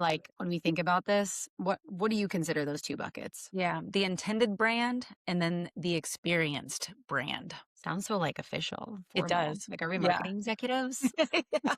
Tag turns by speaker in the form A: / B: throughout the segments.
A: Like when we think about this, what do you consider those two buckets?
B: Yeah, the intended brand and then the experienced brand.
A: Sounds so like official,
B: It
A: formal.
B: does.
A: Like, are we
B: Yeah.
A: marketing executives?
B: Yeah.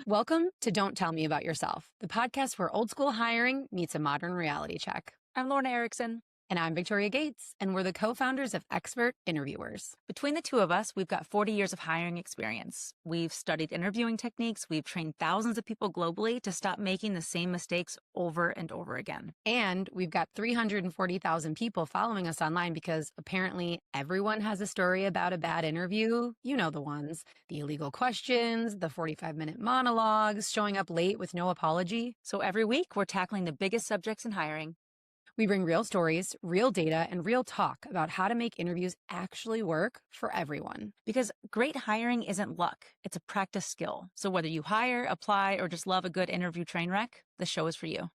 A: Welcome to Don't Tell Me About Yourself, the podcast where old school hiring meets a modern reality check.
B: I'm Lorna Erickson.
A: And I'm Victoria Gates, and we're the co founders of Expert Interviewers.
B: Between the two of us, we've got 40 years of hiring experience. We've studied interviewing techniques. We've trained thousands of people globally to stop making the same mistakes over and over again.
A: And we've got 340,000 people following us online because apparently everyone has a story about a bad interview. You know the ones: the illegal questions, the 45-minute monologues, showing up late with no apology.
B: So every week, we're tackling the biggest subjects in hiring.
A: We bring real stories, real data, and real talk about how to make interviews actually work for everyone.
B: Because great hiring isn't luck, it's a practice skill. So whether you hire, apply, or just love a good interview train wreck, the show is for you.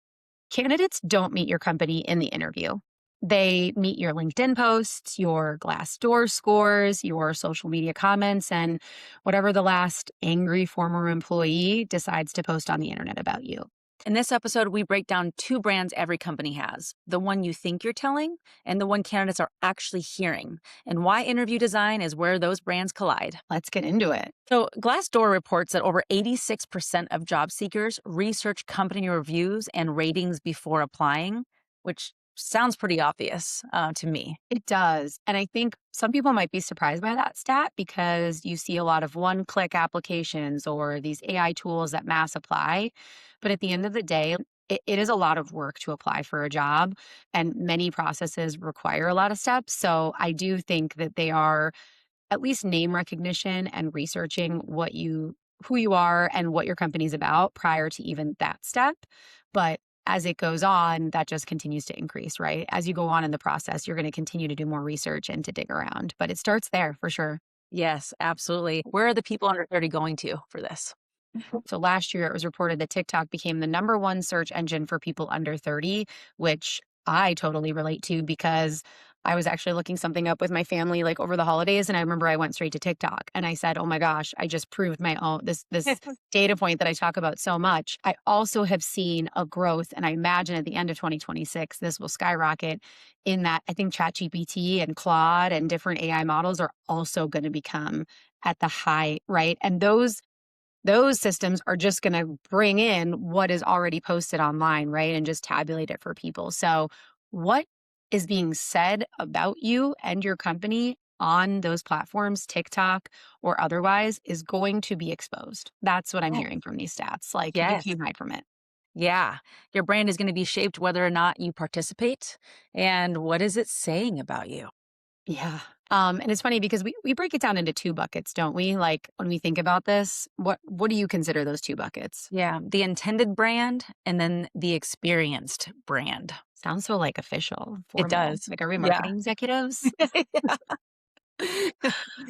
A: Candidates don't meet your company in the interview. They meet your LinkedIn posts, your Glassdoor scores, your social media comments, and whatever the last angry former employee decides to post on the internet about you.
B: In this episode, we break down two brands every company has: the one you think you're telling and the one candidates are actually hearing, and why interview design is where those brands collide.
A: Let's get into it.
B: So, Glassdoor reports that over 86% of job seekers research company reviews and ratings before applying, which sounds pretty obvious to me.
A: It does. And I think some people might be surprised by that stat because you see a lot of one click applications or these AI tools that mass apply. But at the end of the day, it is a lot of work to apply for a job, and many processes require a lot of steps. So I do think that they are at least name recognition and researching who you are and what your company's about prior to even that step. But as it goes on, that just continues to increase, right? As you go on in the process, you're going to continue to do more research and to dig around, but it starts there for sure.
B: Yes, absolutely. Where are the people under 30 going to for this?
A: So last year it was reported that TikTok became the number one search engine for people under 30, which I totally relate to because I was actually looking something up with my family like over the holidays, and I remember I went straight to TikTok and I said, "Oh my gosh, I just proved my own this data point that I talk about so much." I also have seen a growth, and I imagine at the end of 2026 this will skyrocket in that I think ChatGPT and Claude and different AI models are also going to become at the high, right? And those systems are just going to bring in what is already posted online, right? And just tabulate it for people. So, what is being said about you and your company on those platforms, TikTok or otherwise, is going to be exposed. That's what I'm
B: Yes.
A: hearing from these stats. Like, you
B: Yes.
A: can't hide from it.
B: Yeah. Your brand is going to be shaped whether or not you participate. And what is it saying about you?
A: Yeah. And it's funny because we break it down into two buckets, don't we? Like when we think about this, what do you consider those two buckets?
B: Yeah. The intended brand and then the experienced brand.
A: Sounds so like official,
B: It
A: formal.
B: does.
A: Like, are we
B: Yeah.
A: marketing executives?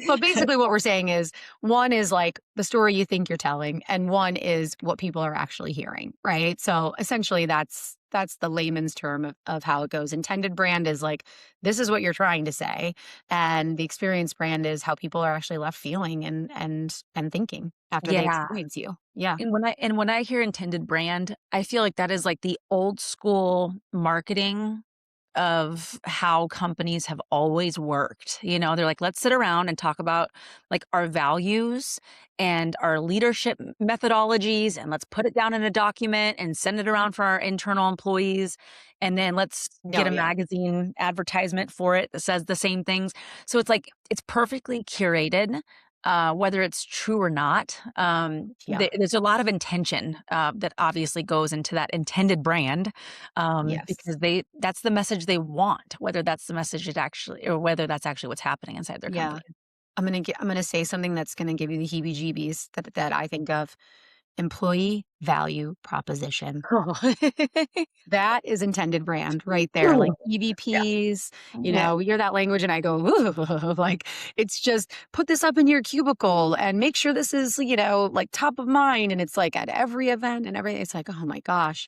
A: But basically what we're saying is one is like the story you think you're telling, and one is what people are actually hearing, right? So essentially that's the layman's term of how it goes. Intended brand is like this is what you're trying to say. And the experience brand is how people are actually left feeling and thinking after they
B: Yeah.
A: experience you. Yeah.
B: And when I hear intended brand, I feel like that is like the old school marketing of how companies have always worked. They're like, let's sit around and talk about like our values and our leadership methodologies, and let's put it down in a document and send it around for our internal employees. And then let's get
A: No,
B: a
A: yeah.
B: magazine advertisement for it that says the same things. So it's like it's perfectly curated. Whether it's true or not,
A: Yeah.
B: there's a lot of intention that obviously goes into that intended brand,
A: Yes.
B: because that's the message they want, whether that's the message it actually or whether that's actually what's happening inside their
A: Yeah.
B: company.
A: I'm gonna say something that's gonna give you the heebie-jeebies that I think of. Employee value proposition.
B: Oh.
A: That is intended brand right there, like
B: Yeah.
A: EVPs,
B: Yeah.
A: we hear that language and I go, "Ooh," like, it's just put this up in your cubicle and make sure this is, like top of mind. And it's like at every event and everything. It's like, oh my gosh,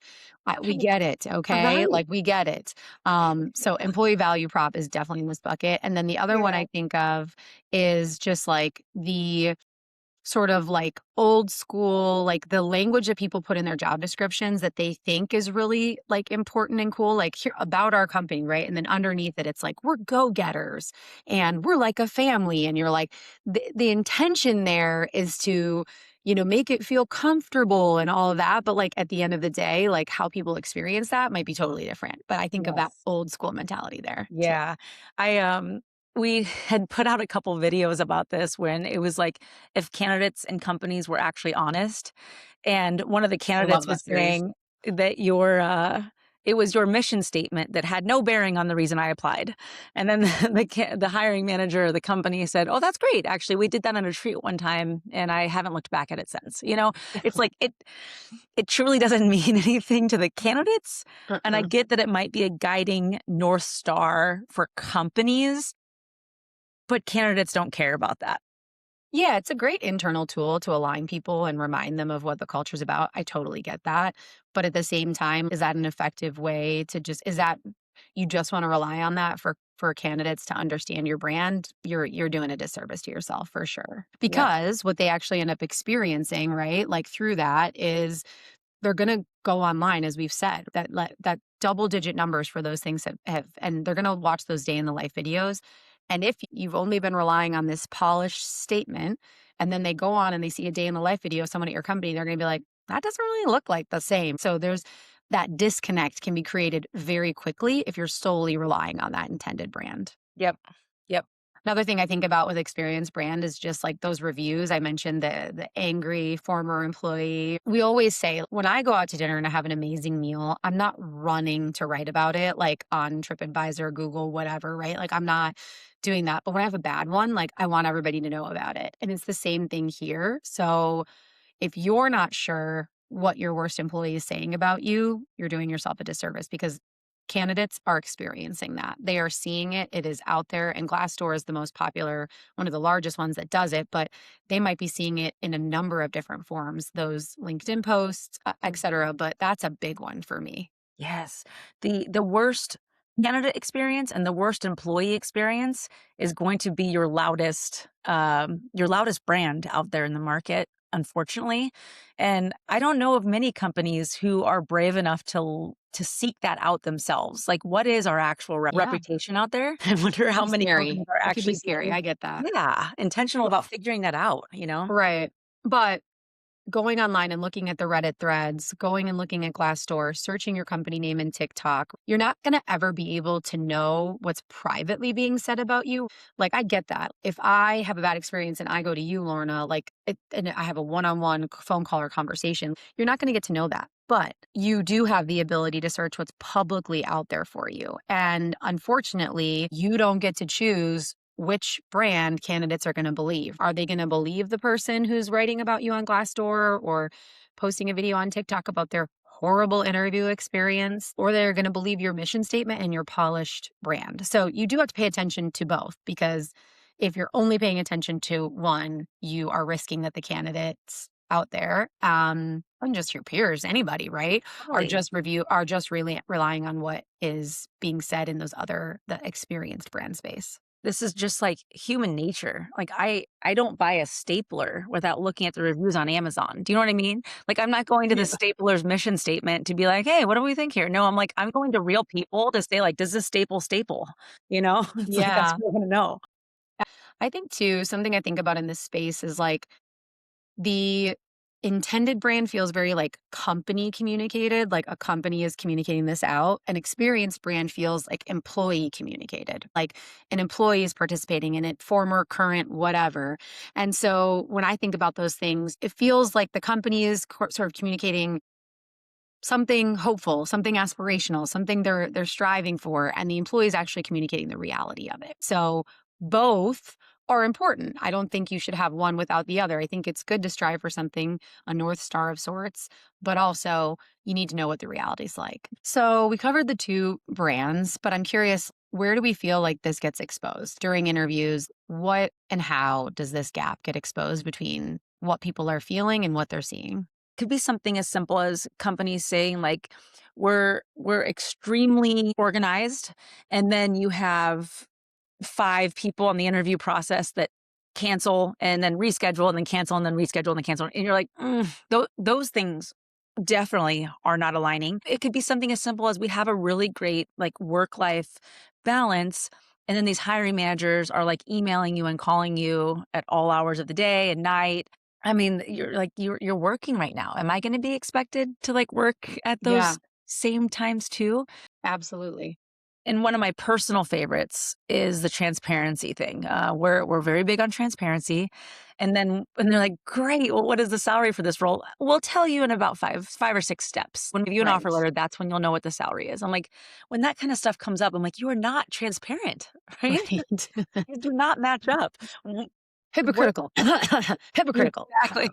A: we
B: Right.
A: get it. Okay.
B: Right.
A: Like we get it. So employee value prop is definitely in this bucket. And then the other one
B: Yeah.
A: I think of is just like the sort of like old school, like the language that people put in their job descriptions that they think is really like important and cool, like here about our company, right? And then underneath it, it's like, we're go getters and we're like a family. And you're like, the intention there is to, make it feel comfortable and all of that. But like at the end of the day, like how people experience that might be totally different. But I think of that
B: Yes.
A: old school mentality there too.
B: Yeah. We had put out a couple videos about this when it was like if candidates and companies were actually honest. And one of the
A: I love
B: candidates
A: that
B: was
A: series.
B: saying that it was your mission statement that had no bearing on the reason I applied. And then the hiring manager of the company said, "Oh, that's great. Actually, we did that on a retreat one time and I haven't looked back at it since." It's like it truly doesn't mean anything to the candidates, and I
A: Uh-uh.
B: get that it might be a guiding North Star for companies, but candidates don't care about that.
A: Yeah, it's a great internal tool to align people and remind them of what the culture's about. I totally get that. But at the same time, is that an effective way to just is that you just want to rely on that for candidates to understand your brand? You're doing a disservice to yourself for sure.
B: Yep,
A: Because what they actually end up experiencing, right? Like through that is they're gonna go online, as we've said, that double digit numbers for those things have and they're gonna watch those day in the life videos, and if you've only been relying on this polished statement, and then they go on and they see a day in the life video of someone at your company, they're gonna be like, "That doesn't really look like the same." So there's that disconnect can be created very quickly if you're solely relying on that intended brand.
B: yep, yep.
A: Another thing I think about with experience brand is just like those reviews. I mentioned the angry former employee. We always say when I go out to dinner and I have an amazing meal, I'm not running to write about it like on TripAdvisor, Google, whatever, right? Like I'm not doing that. But when I have a bad one, like I want everybody to know about it. And it's the same thing here. So if you're not sure what your worst employee is saying about you, you're doing yourself a disservice because candidates are experiencing that. They are seeing it. It is out there. And Glassdoor is the most popular, one of the largest ones that does it, but they might be seeing it in a number of different forms, those LinkedIn posts, et cetera. But that's a big one for me.
B: Yes. The worst candidate experience and the worst employee experience is going to be your loudest brand out there in the market, unfortunately. And I don't know of many companies who are brave enough to seek that out themselves. Like, what is our actual
A: Yeah.
B: reputation out there? I wonder
A: Can
B: how
A: be
B: many
A: scary.
B: companies are
A: It can be
B: actually
A: scary.
B: being,
A: I get that.
B: yeah, intentional
A: But-
B: about figuring that out?
A: Right. But going online and looking at the Reddit threads, going and looking at Glassdoor, searching your company name in TikTok, you're not going to ever be able to know what's privately being said about you. Like, I get that. If I have a bad experience and I go to you, Lorna, and I have a one on one phone call or conversation, you're not going to get to know that. But you do have the ability to search what's publicly out there for you. And unfortunately, you don't get to choose which brand candidates are going to believe. Are they going to believe the person who's writing about you on Glassdoor or posting a video on TikTok about their horrible interview experience, or they're going to believe your mission statement and your polished brand? So you do have to pay attention to both because if you're only paying attention to one, you are risking that the candidates out there, and just your peers, anybody, right,
B: Totally.
A: are just really relying on what is being said in the experienced brand space.
B: This is just like human nature. Like I don't buy a stapler without looking at the reviews on Amazon. Do you know what I mean? Like I'm not going to the
A: Yeah.
B: stapler's mission statement to be like, "Hey, what do we think here?" No, I'm going to real people to say like, "Does this staple?" You know? It's like that's
A: Yeah.
B: what I want to know.
A: I think too, something I think about in this space is like the intended brand feels very like company communicated, like a company is communicating this out. An experienced brand feels like employee communicated, like an employee is participating in it, former, current, whatever. And so when I think about those things, it feels like the company is sort of communicating something hopeful, something aspirational, something they're striving for, and the employee is actually communicating the reality of it. So both are important. I don't think you should have one without the other. I think it's good to strive for something, a north star of sorts, but also you need to know what the reality is like. So we covered the two brands, but I'm curious, where do we feel like this gets exposed during interviews? What and how does this gap get exposed between what people are feeling and what they're seeing?
B: Could be something as simple as companies saying like, "We're extremely organized," and then you have 5 people on the interview process that cancel and then reschedule and then cancel and then reschedule and then cancel. And you're like, those things definitely are not aligning. It could be something as simple as we have a really great like work life balance. And then these hiring managers are like emailing you and calling you at all hours of the day and night. I mean, you're like, you're working right now. Am I going to be expected to like work at
A: Yeah,
B: those same times too?
A: absolutely.
B: And one of my personal favorites is the transparency thing. We're very big on transparency, and then when they're like, "Great, well, what is the salary for this role?" We'll tell you in about five or six steps. When we give you an offer
A: Right.
B: letter, that's when you'll know what the salary is. I'm like, when that kind of stuff comes up, I'm like, you are not transparent, right?
A: Right.
B: You do not match up. What
A: Hypocritical. Hypocritical.
B: exactly?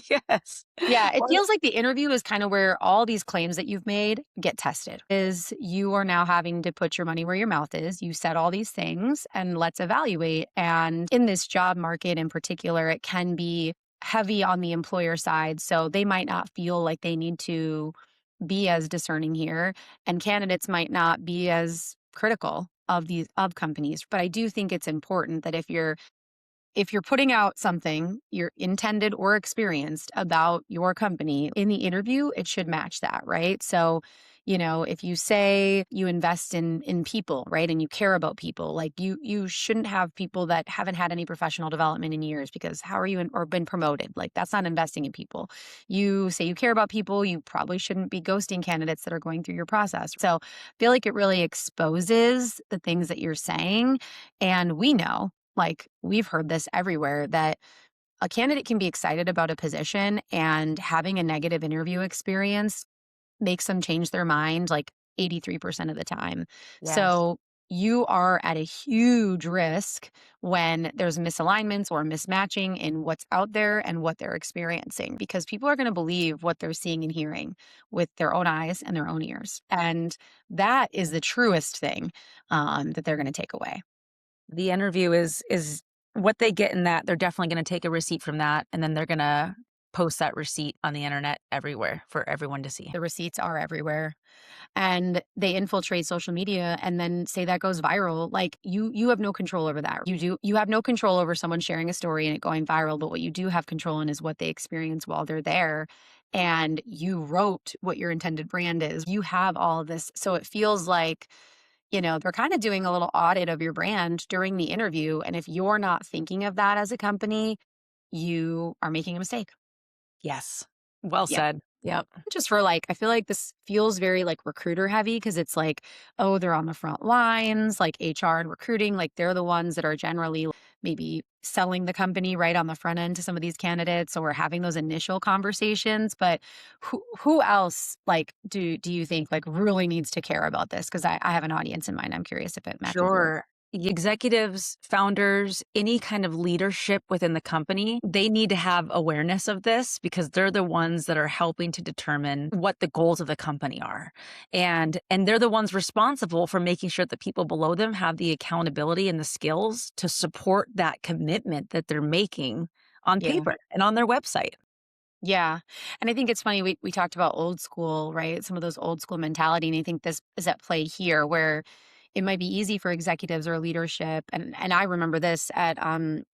B: Yes.
A: Yeah, it
B: Or
A: feels like the interview is kind of where all these claims that you've made get tested. Is you are now having to put your money where your mouth is. You said all these things and let's evaluate. And in this job market in particular, it can be heavy on the employer side. So they might not feel like they need to be as discerning here. And candidates might not be as critical of these of companies. But I do think it's important that if you're putting out something you're intended or experienced about your company in the interview, it should match that, right? So, if you say you invest in people, right, and you care about people, like you shouldn't have people that haven't had any professional development in years because how are you or been promoted? Like that's not investing in people. You say you care about people, you probably shouldn't be ghosting candidates that are going through your process. So, I feel like it really exposes the things that you're saying, and we know like, we've heard this everywhere that a candidate can be excited about a position and having a negative interview experience makes them change their mind like 83% of the time.
B: yes.
A: So, you are at a huge risk when there's misalignments or mismatching in what's out there and what they're experiencing because people are going to believe what they're seeing and hearing with their own eyes and their own ears. And that is the truest thing that they're going to take away.
B: The interview is what they get in that, they're definitely gonna take a receipt from that, and then they're gonna post that receipt on the internet everywhere for everyone to see.
A: The receipts are everywhere. And they infiltrate social media and then say that goes viral. Like you have no control over that. You have no control over someone sharing a story and it going viral, but what you do have control in is what they experience while they're there. And you wrote what your intended brand is. You have all of this. So it feels like, they're kind of doing a little audit of your brand during the interview. And if you're not thinking of that as a company, you are making a mistake.
B: Yes. Well
A: Yeah.
B: said. Yep.
A: Just for like, I feel like this feels very like recruiter heavy because it's like, oh, they're on the front lines, like HR and recruiting, like they're the ones that are generally maybe selling the company right on the front end to some of these candidates or having those initial conversations. But who else like do you think like really needs to care about this? Because I have an audience in mind. I'm curious if it matches yours.
B: Sure. Executives, founders, any kind of leadership within the company, they need to have awareness of this because they're the ones that are helping to determine what the goals of the company are. And they're the ones responsible for making sure that people below them have the accountability and the skills to support that commitment that they're making on
A: Yeah.
B: paper and on their website.
A: Yeah. And I think it's funny, we talked about old school, right? Some of those old school mentality. And I think this is at play here where it might be easy for executives or leadership. And I remember this at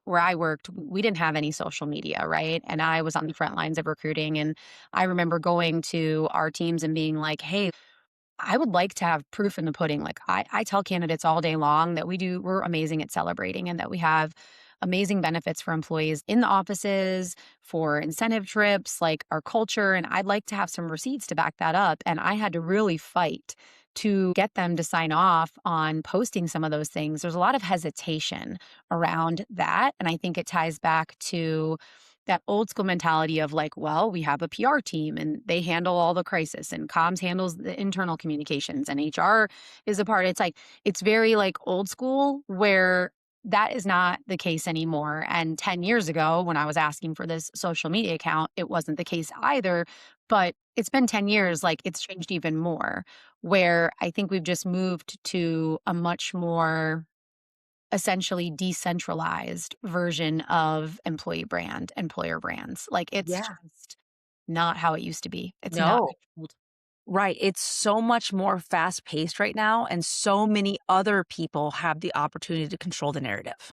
A: where I worked, we didn't have any social media, right? And I was on the front lines of recruiting. And I remember going to our teams and being like, hey, I would like to have proof in the pudding. Like I tell candidates all day long that we're amazing at celebrating and that we have amazing benefits for employees in the offices, for incentive trips, like our culture. And I'd like to have some receipts to back that up. And I had to really fight to get them to sign off on posting some of those things. There's a lot of hesitation around that. And I think it ties back to that old school mentality of like, well, we have a PR team and they handle all the crisis and comms handles the internal communications and HR is a part. It's like, it's very like old school where that is not the case anymore. And 10 years ago, when I was asking for this social media account, it wasn't the case either. But it's been 10 years, like it's changed even more, where I think we've just moved to a much more essentially decentralized version of employee brand, employer brands. Like it's
B: Yeah.
A: just not how it used to be. It's not
B: No.
A: controlled.
B: Right. It's so much more fast paced right now, and so many other people have the opportunity to control the narrative.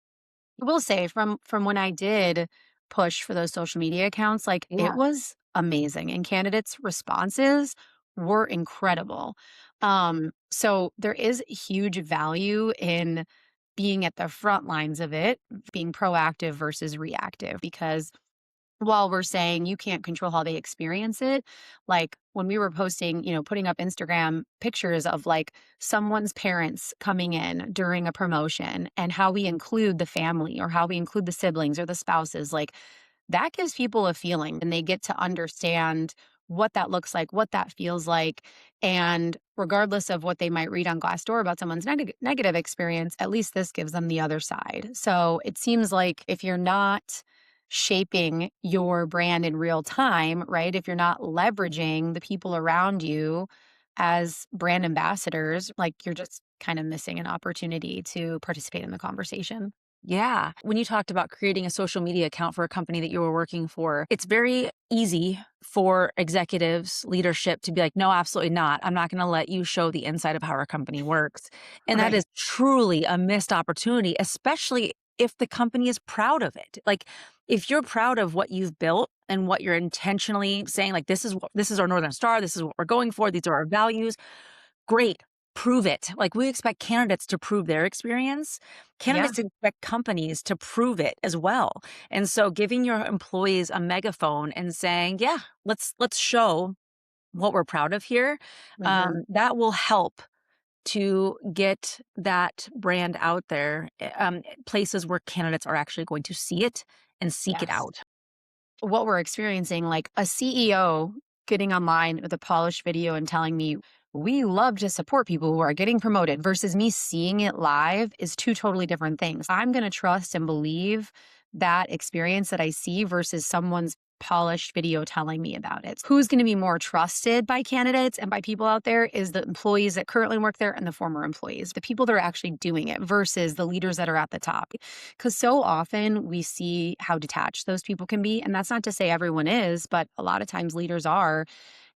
A: I will say from when I did push for those social media accounts, like, it
B: Yeah.
A: was amazing, and candidates' responses were incredible. So there is huge value in being at the front lines of it, being proactive versus reactive, because while we're saying you can't control how they experience it, like when we were posting, putting up Instagram pictures of like someone's parents coming in during a promotion and how we include the family or how we include the siblings or the spouses, like that gives people a feeling and they get to understand what that looks like, what that feels like. And regardless of what they might read on Glassdoor about someone's negative experience, at least this gives them the other side. So it seems like if you're not shaping your brand in real time, right? If you're not leveraging the people around you as brand ambassadors, like you're just kind of missing an opportunity to participate in the conversation.
B: Yeah. When you talked about creating a social media account for a company that you were working for, it's very easy for executives, leadership to be like, no, absolutely not. I'm not going to let you show the inside of how our company works. And that is
A: Right.
B: truly a missed opportunity, especially if the company is proud of it. Like, if you're proud of what you've built and what you're intentionally saying, like, this is our Northern Star, this is what we're going for, these are our values. Great. Prove it. Like, we expect candidates to prove their experience.
A: Yeah.
B: Candidates expect companies to prove it as well. And so giving your employees a megaphone and saying, "Yeah, let's show what we're proud of here,"
A: Hmm.
B: that will help to get that brand out there, places where candidates are actually going to see it and seek it
A: Yes.
B: out.
A: What we're experiencing, like a CEO getting online with a polished video and telling me, we love to support people who are getting promoted versus me seeing it live is two totally different things. I'm going to trust and believe that experience that I see versus someone's polished video telling me about it. Who's going to be more trusted by candidates and by people out there is the employees that currently work there and the former employees, the people that are actually doing it versus the leaders that are at the top. Because so often we see how detached those people can be. And that's not to say everyone is, but a lot of times leaders are.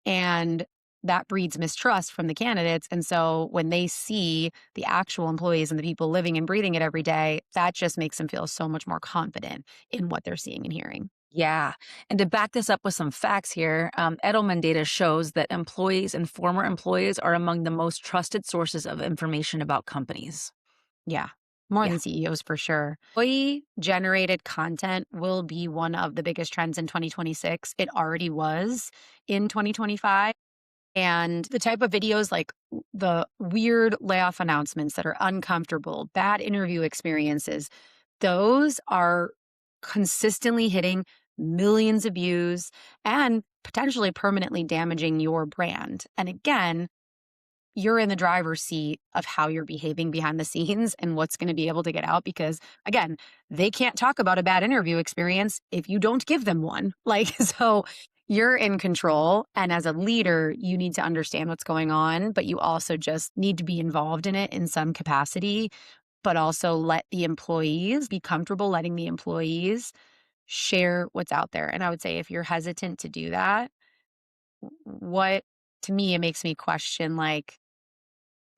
A: And that breeds mistrust from the candidates. And so when they see the actual employees and the people living and breathing it every day, that just makes them feel so much more confident in what they're seeing and hearing.
B: Yeah. And to back this up with some facts here, Edelman data shows that employees and former employees are among the most trusted sources of information about companies.
A: Yeah. More
B: Yeah.
A: than CEOs for sure. Employee generated content will be one of the biggest trends in 2026. It already was in 2025. And the type of videos like the weird layoff announcements that are uncomfortable, bad interview experiences, those are consistently hitting millions of views and potentially permanently damaging your brand. And again, you're in the driver's seat of how you're behaving behind the scenes and what's going to be able to get out because again, they can't talk about a bad interview experience if you don't give them one. Like so you're in control and as a leader, you need to understand what's going on, but you also just need to be involved in it in some capacity, but also let the employees be comfortable letting the employees share what's out there. And I would say if you're hesitant to do that, what to me it makes me question like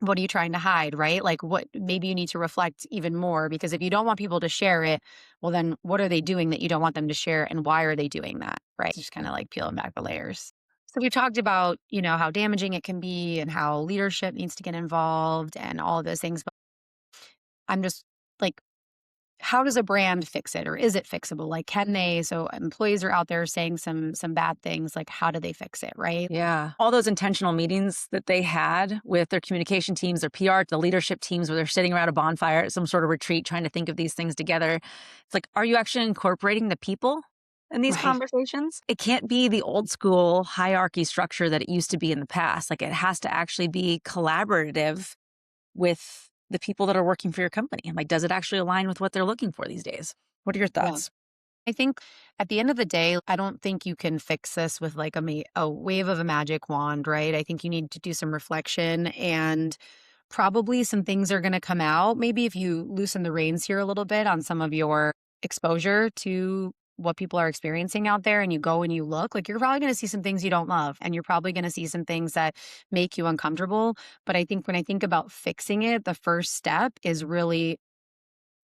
A: what are you trying to hide, right? Like, what maybe you need to reflect even more because if you don't want people to share it, well, then what are they doing that you don't want them to share and why are they doing that, right? Just kind of like peeling back the layers. So we talked about, how damaging it can be and how leadership needs to get involved and all of those things. But I'm just like, how does a brand fix it or is it fixable? Like, can they? So employees are out there saying some bad things. Like, how do they fix it, right?
B: Yeah. All those intentional meetings that they had with their communication teams, their PR, the leadership teams, where they're sitting around a bonfire at some sort of retreat trying to think of these things together. It's like, are you actually incorporating the people in these
A: Right.
B: conversations? It can't be the old school hierarchy structure that it used to be in the past. Like, it has to actually be collaborative with the people that are working for your company. Like, does it actually align with what they're looking for these days? What are your
A: Yeah.
B: thoughts?
A: I think at the end of the day, I don't think you can fix this with like a wave of a magic wand, right? I think you need to do some reflection and probably some things are going to come out. Maybe if you loosen the reins here a little bit on some of your exposure to what people are experiencing out there and you go and you look, like you're probably going to see some things you don't love and you're probably going to see some things that make you uncomfortable. But I think when I think about fixing it, the first step is really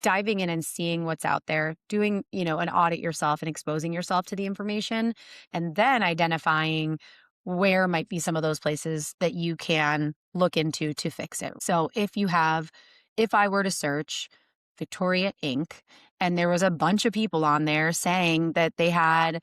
A: diving in and seeing what's out there, doing, an audit yourself and exposing yourself to the information, and then identifying where might be some of those places that you can look into to fix it. So if I were to search Victoria Inc. and there was a bunch of people on there saying that they had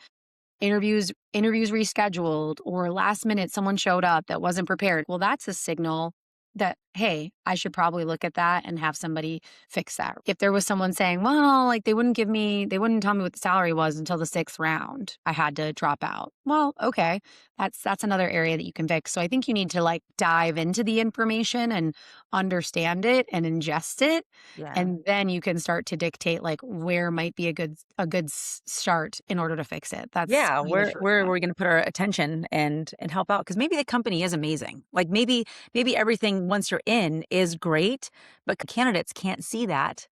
A: interviews rescheduled or last minute someone showed up that wasn't prepared. Well, that's a signal that, hey, I should probably look at that and have somebody fix that. If there was someone saying, well, like they wouldn't tell me what the salary was until the sixth round, I had to drop out. Well, okay. That's another area that you can fix. So I think you need to like dive into the information and understand it and ingest it,
B: Yeah.
A: and then you can start to dictate like where might be a good start in order to fix it. That's
B: Yeah,
A: kind of the short
B: where are
A: term.
B: we gonna put our attention and help out? Because maybe the company is amazing. Like, maybe everything once you're in is great, but candidates can't see that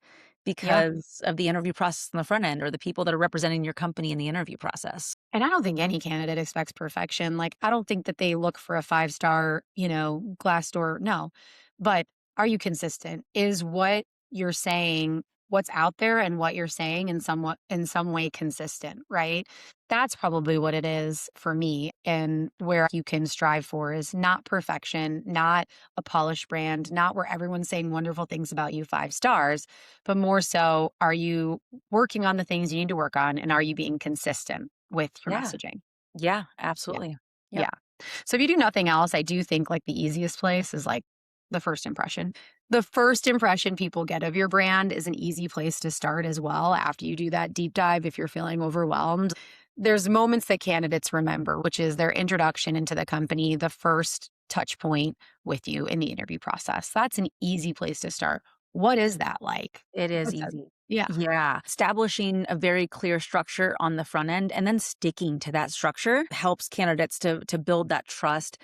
A: Yeah.
B: because of the interview process on the front end or the people that are representing your company in the interview process.
A: And I don't think any candidate expects perfection. Like, I don't think that they look for a five-star, Glassdoor. No. But are you consistent? Is what you're saying, what's out there and what you're saying in some way consistent, right? That's probably what it is for me. And where you can strive for is not perfection, not a polished brand, not where everyone's saying wonderful things about you, five stars, but more so, are you working on the things you need to work on and are you being consistent with your
B: Yeah.
A: messaging?
B: Yeah,
A: Yeah.
B: absolutely. Yep.
A: Yeah. So if you do nothing else, I do think like the easiest place is like the first impression. The first impression people get of your brand is an easy place to start as well after you do that deep dive if you're feeling overwhelmed. There's moments that candidates remember, which is their introduction into the company, the first touch point with you in the interview process. That's an easy place to start. What is that like?
B: It is
A: What's that?
B: easy.
A: Yeah.
B: Yeah. Establishing a very clear structure on the front end and then sticking to that structure helps candidates to build that trust.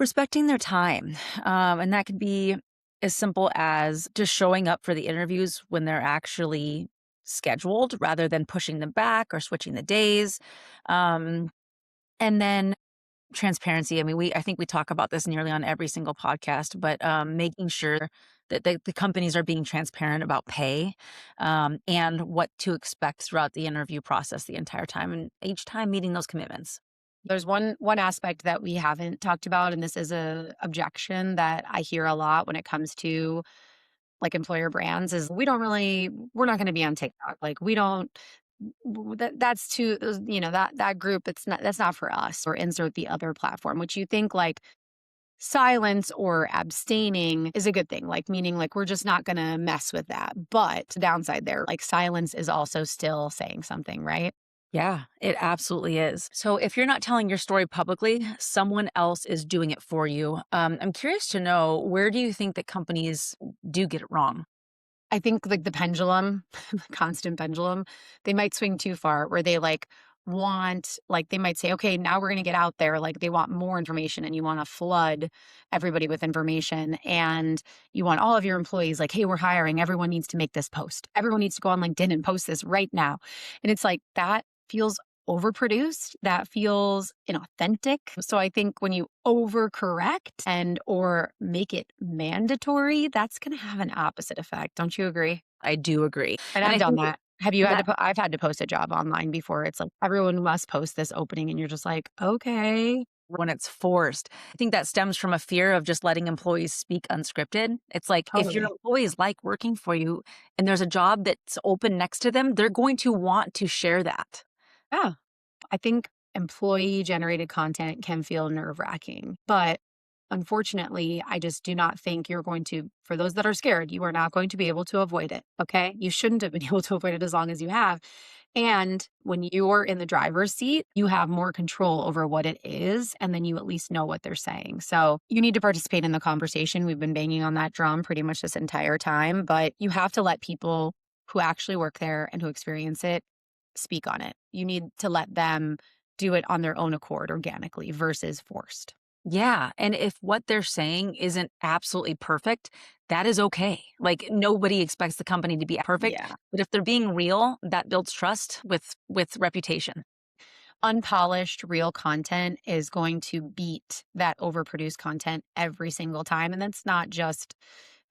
B: Respecting their time, and that could be as simple as just showing up for the interviews when they're actually scheduled rather than pushing them back or switching the days. Um, and then transparency. I mean, I think we talk about this nearly on every single podcast, but making sure that the companies are being transparent about pay, and what to expect throughout the interview process the entire time, and each time meeting those commitments.
A: There's one aspect that we haven't talked about, and this is a objection that I hear a lot when it comes to, like, employer brands is we're not gonna be on TikTok, like, we don't that's too those that group, that's not for us, or insert the other platform, which you think, like, silence or abstaining is a good thing, like, meaning, like, we're just not gonna mess with that, but the downside there, like, silence is also still saying something, right?
B: Yeah, it absolutely is. So if you're not telling your story publicly, someone else is doing it for you. I'm curious to know, where do you think that companies do get it wrong?
A: I think, like, the pendulum, the constant pendulum, they might swing too far where they, they might say, "Okay, now we're gonna get out there," like, they want more information and you wanna flood everybody with information, and you want all of your employees like, "Hey, we're hiring, everyone needs to make this post. Everyone needs to go on LinkedIn and post this right now." And it's like, that feels overproduced, that feels inauthentic. So I think when you overcorrect and or make it mandatory, that's gonna have an opposite effect. Don't you agree?
B: I do agree.
A: And
B: And
A: I've
B: I
A: done
B: think
A: that. Have you had to
B: that
A: po I've had to post a job online before. It's like, everyone must post this opening, and you're just like, "Okay."
B: when it's forced, I think that stems from a fear of just letting employees speak unscripted. It's like, if your
A: Totally.
B: employees like working for you and there's a job that's open next to them, they're going to want to share that.
A: Yeah. I think employee generated content can feel nerve wracking, but unfortunately, I just do not think you're going to, for those that are scared, you are not going to be able to avoid it. Okay. You shouldn't have been able to avoid it as long as you have. And when you're in the driver's seat, you have more control over what it is. And then you at least know what they're saying. So you need to participate in the conversation. We've been banging on that drum pretty much this entire time, but you have to let people who actually work there and who experience it speak on it. You need to let them do it on their own accord organically versus forced.
B: Yeah, and if what they're saying isn't absolutely perfect, that is okay. Like, nobody expects the company to be perfect,
A: Yeah.
B: but if they're being real, that builds trust with reputation.
A: Unpolished, real content is going to beat that overproduced content every single time. And that's not just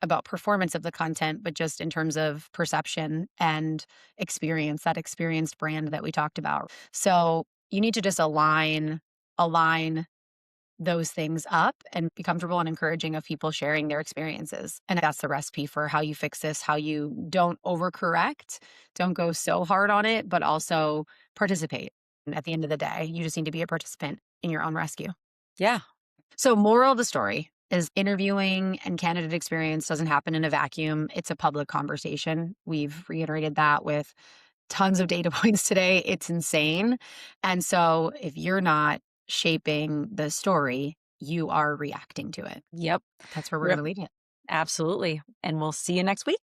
A: about performance of the content, but just in terms of perception and experience, that experienced brand that we talked about. So you need to just align those things up and be comfortable and encouraging of people sharing their experiences. And that's the recipe for how you fix this, how you don't overcorrect, don't go so hard on it, but also participate. And at the end of the day, you just need to be a participant in your own rescue.
B: Yeah.
A: So, moral of the story is interviewing and candidate experience doesn't happen in a vacuum. It's a public conversation. We've reiterated that with tons of data points today. It's insane. And so, if you're not shaping the story, you are reacting to it.
B: Yep.
A: That's where we're
B: We're
A: going to leave it.
B: absolutely. And we'll see you next week.